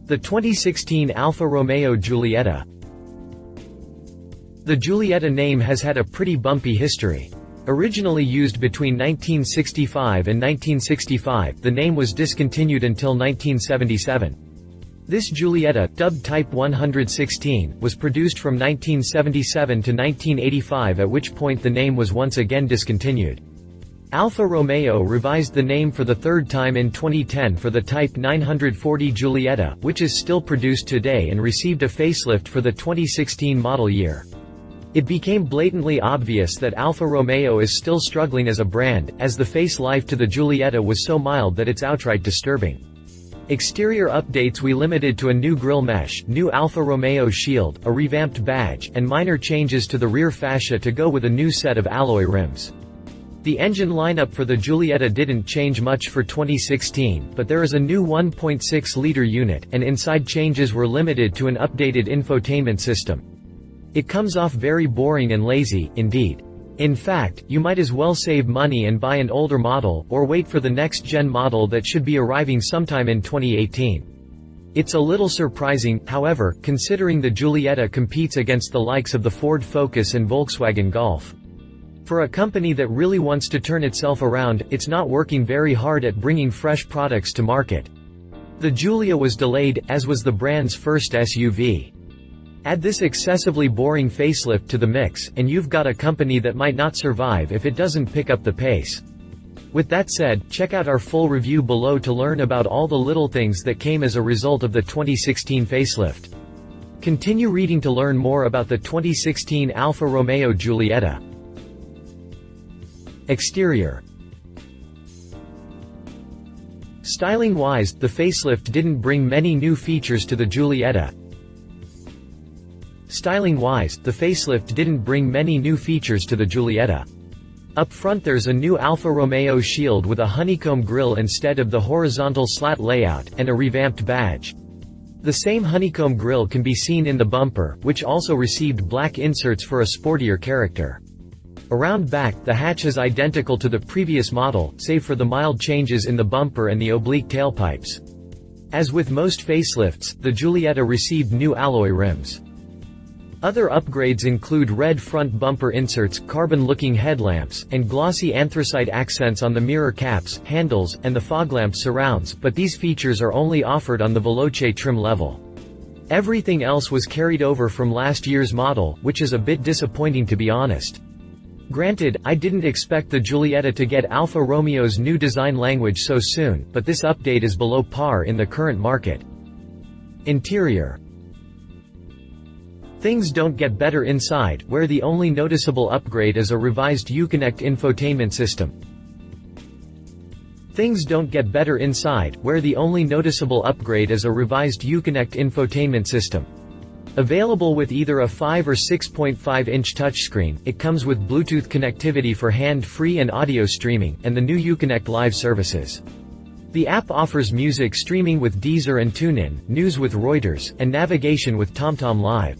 The 2016 Alfa Romeo Giulietta. The Giulietta name has had a pretty bumpy history. Originally used between 1965 and 1965, the name was discontinued until 1977. This Giulietta, dubbed Type 116, was produced from 1977 to 1985, at which point the name was once again discontinued. Alfa Romeo revised the name for the third time in 2010 for the Type 940 Giulietta, which is still produced today and received a facelift for the 2016 model year. It became blatantly obvious that Alfa Romeo is still struggling as a brand, as the face life to the Giulietta was so mild that it's outright disturbing. Exterior updates we limited to a new grille mesh, new Alfa Romeo shield, a revamped badge, and minor changes to the rear fascia to go with a new set of alloy rims. The engine lineup for the Giulietta didn't change much for 2016, but there is a new 1.6-liter unit, and inside changes were limited to an updated infotainment system. It comes off very boring and lazy, indeed. In fact, you might as well save money and buy an older model, or wait for the next-gen model that should be arriving sometime in 2018. It's a little surprising, however, considering the Giulietta competes against the likes of the Ford Focus and Volkswagen Golf. For a company that really wants to turn itself around, it's not working very hard at bringing fresh products to market. The Giulia was delayed, as was the brand's first SUV. Add this excessively boring facelift to the mix, and you've got a company that might not survive if it doesn't pick up the pace. With that said, check out our full review below to learn about all the little things that came as a result of the 2016 facelift. Continue reading to learn more about the 2016 Alfa Romeo Giulietta. Exterior. Styling-wise, the facelift didn't bring many new features to the Giulietta. Up front there's a new Alfa Romeo shield with a honeycomb grille instead of the horizontal slat layout, and a revamped badge. The same honeycomb grille can be seen in the bumper, which also received black inserts for a sportier character. Around back, the hatch is identical to the previous model, save for the mild changes in the bumper and the oblique tailpipes. As with most facelifts, the Giulietta received new alloy rims. Other upgrades include red front bumper inserts, carbon-looking headlamps, and glossy anthracite accents on the mirror caps, handles, and the fog lamp surrounds, but these features are only offered on the Veloce trim level. Everything else was carried over from last year's model, which is a bit disappointing to be honest. Granted, I didn't expect the Giulietta to get Alfa Romeo's new design language so soon, but this update is below par in the current market. Interior. Things don't get better inside, where the only noticeable upgrade is a revised Uconnect infotainment system. Available with either a 5 or 6.5-inch touchscreen, it comes with Bluetooth connectivity for hand-free and audio streaming, and the new Uconnect Live services. The app offers music streaming with Deezer and TuneIn, news with Reuters, and navigation with TomTom Live.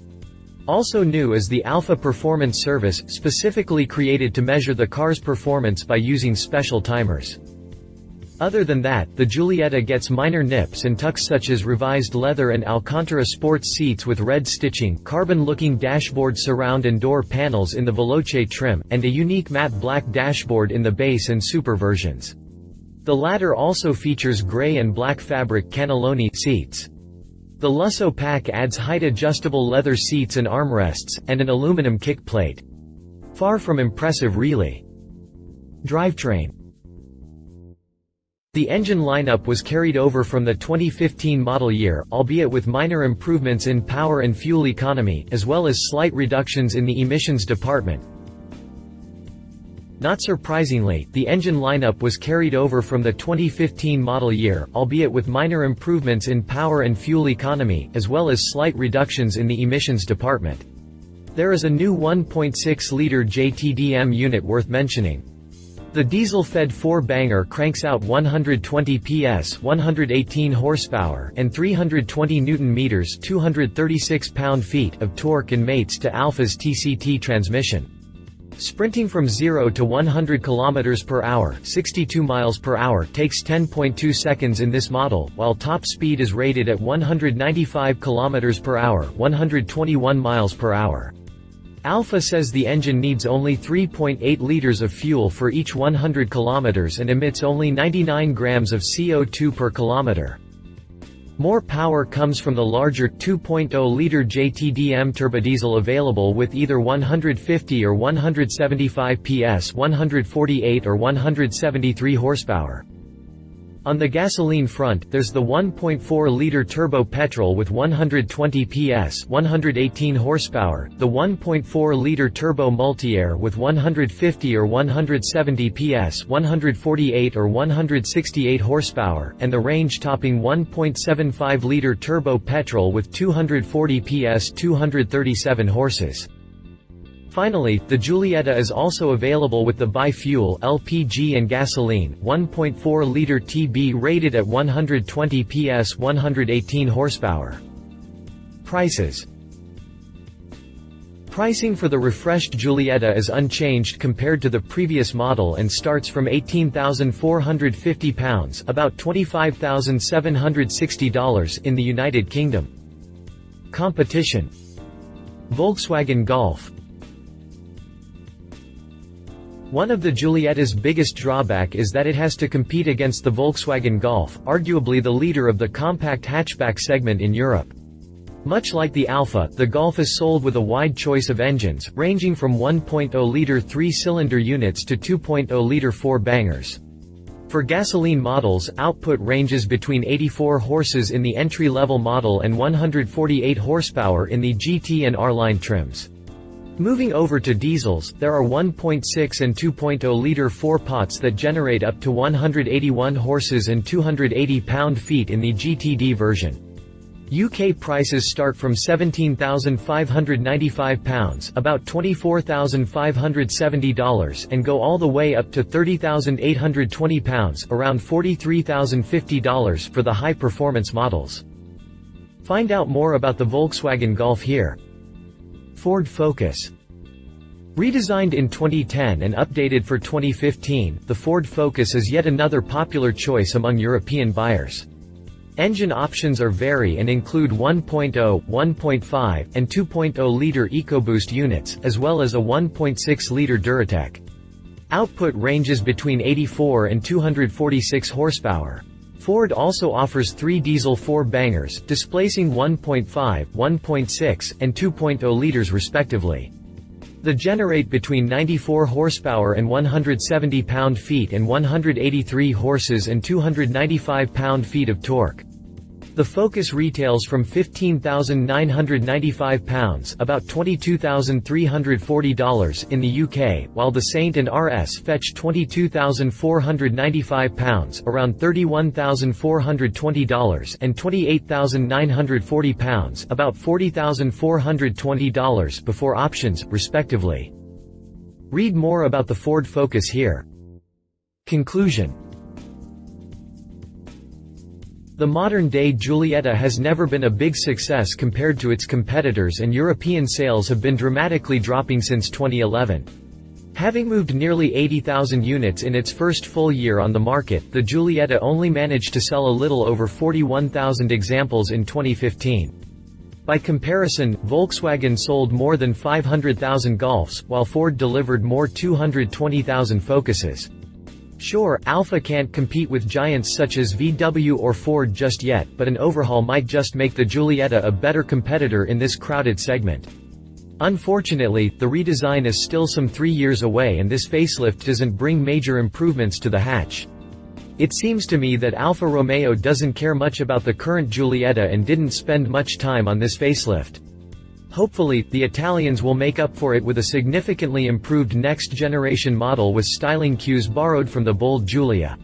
Also new is the Alfa Performance service, specifically created to measure the car's performance by using special timers. Other than that, the Giulietta gets minor nips and tucks such as revised leather and Alcantara sports seats with red stitching, carbon-looking dashboard surround and door panels in the Veloce trim, and a unique matte black dashboard in the base and super versions. The latter also features gray and black fabric cannelloni seats. The Lusso pack adds height-adjustable leather seats and armrests, and an aluminum kick plate. Far from impressive really. Drivetrain. The engine lineup was carried over from the 2015 model year, albeit with minor improvements in power and fuel economy, as well as slight reductions in the emissions department. Not surprisingly, the engine lineup was carried over from the 2015 model year, albeit with minor improvements in power and fuel economy, as well as slight reductions in the emissions department. There is a new 1.6-liter JTDM unit worth mentioning. The diesel-fed 4-banger cranks out 120 PS, 118 horsepower, and 320 Nm, 236 pound-feet of torque and mates to Alfa's TCT transmission. Sprinting from 0 to 100 km per hour, 62 miles per hour takes 10.2 seconds in this model, while top speed is rated at 195 km per hour, 121 miles per hour. Alfa says the engine needs only 3.8 liters of fuel for each 100 km and emits only 99 grams of CO2 per kilometer. More power comes from the larger 2.0-liter JTDM turbodiesel available with either 150 or 175 PS, 148 or 173 horsepower. On the gasoline front, there's the 1.4-liter turbo petrol with 120 PS, 118 horsepower, the 1.4-liter turbo multi-air with 150 or 170 PS, 148 or 168 horsepower, and the range-topping 1.75-liter turbo petrol with 240 PS, 237 horses. Finally, the Giulietta is also available with the bi-fuel LPG and gasoline 1.4-liter TB rated at 120 PS 118 horsepower. Prices. Pricing for the refreshed Giulietta is unchanged compared to the previous model and starts from £18,450, about $25,760 in the United Kingdom. Competition. Volkswagen Golf. One of the Giulietta's biggest drawback is that it has to compete against the Volkswagen Golf, arguably the leader of the compact hatchback segment in Europe. Much like the Alfa, the Golf is sold with a wide choice of engines, ranging from 1.0-liter 3-cylinder units to 2.0-liter 4-bangers. For gasoline models, output ranges between 84 horses in the entry-level model and 148 horsepower in the GT and R-line trims. Moving over to diesels, there are 1.6 and 2.0-liter 4-pots that generate up to 181 horses and 280 pound-feet in the GTD version. UK prices start from £17,595, about $24,570, and go all the way up to £30,820, around $43,050 for the high-performance models. Find out more about the Volkswagen Golf here. Ford Focus. Redesigned in 2010 and updated for 2015, the Ford Focus is yet another popular choice among European buyers. Engine options are vary and include 1.0, 1.5, and 2.0-liter EcoBoost units, as well as a 1.6-liter Duratec. Output ranges between 84 and 246 horsepower. Ford also offers 3 diesel 4-bangers, displacing 1.5, 1.6, and 2.0 liters respectively. They generate between 94 horsepower and 170 pound-feet and 183 horses and 295 pound-feet of torque. The Focus retails from £15,995, about $22,340 in the UK, while the Saint and RS fetch £22,495, around $31,420, and £28,940, about $40,420 before options, respectively. Read more about the Ford Focus here. Conclusion. The modern-day Giulietta has never been a big success compared to its competitors, and European sales have been dramatically dropping since 2011. Having moved nearly 80,000 units in its first full year on the market, the Giulietta only managed to sell a little over 41,000 examples in 2015. By comparison, Volkswagen sold more than 500,000 Golfs, while Ford delivered more 220,000 Focuses. Sure, Alfa can't compete with giants such as VW or Ford just yet, but an overhaul might just make the Giulietta a better competitor in this crowded segment. Unfortunately, the redesign is still some 3 years away, and this facelift doesn't bring major improvements to the hatch. It seems to me that Alfa Romeo doesn't care much about the current Giulietta and didn't spend much time on this facelift. Hopefully, the Italians will make up for it with a significantly improved next-generation model with styling cues borrowed from the bold Giulia.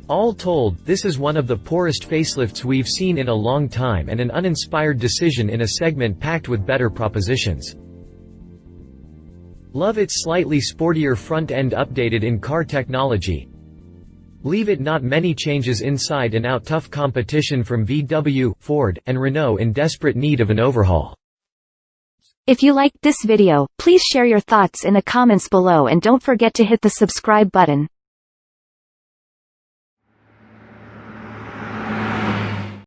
All told, this is one of the poorest facelifts we've seen in a long time and an uninspired decision in a segment packed with better propositions. Love its slightly sportier front end updated in car technology. Leave it not many changes inside and out, tough competition from VW, Ford, and Renault in desperate need of an overhaul. If you liked this video, please share your thoughts in the comments below and don't forget to hit the subscribe button.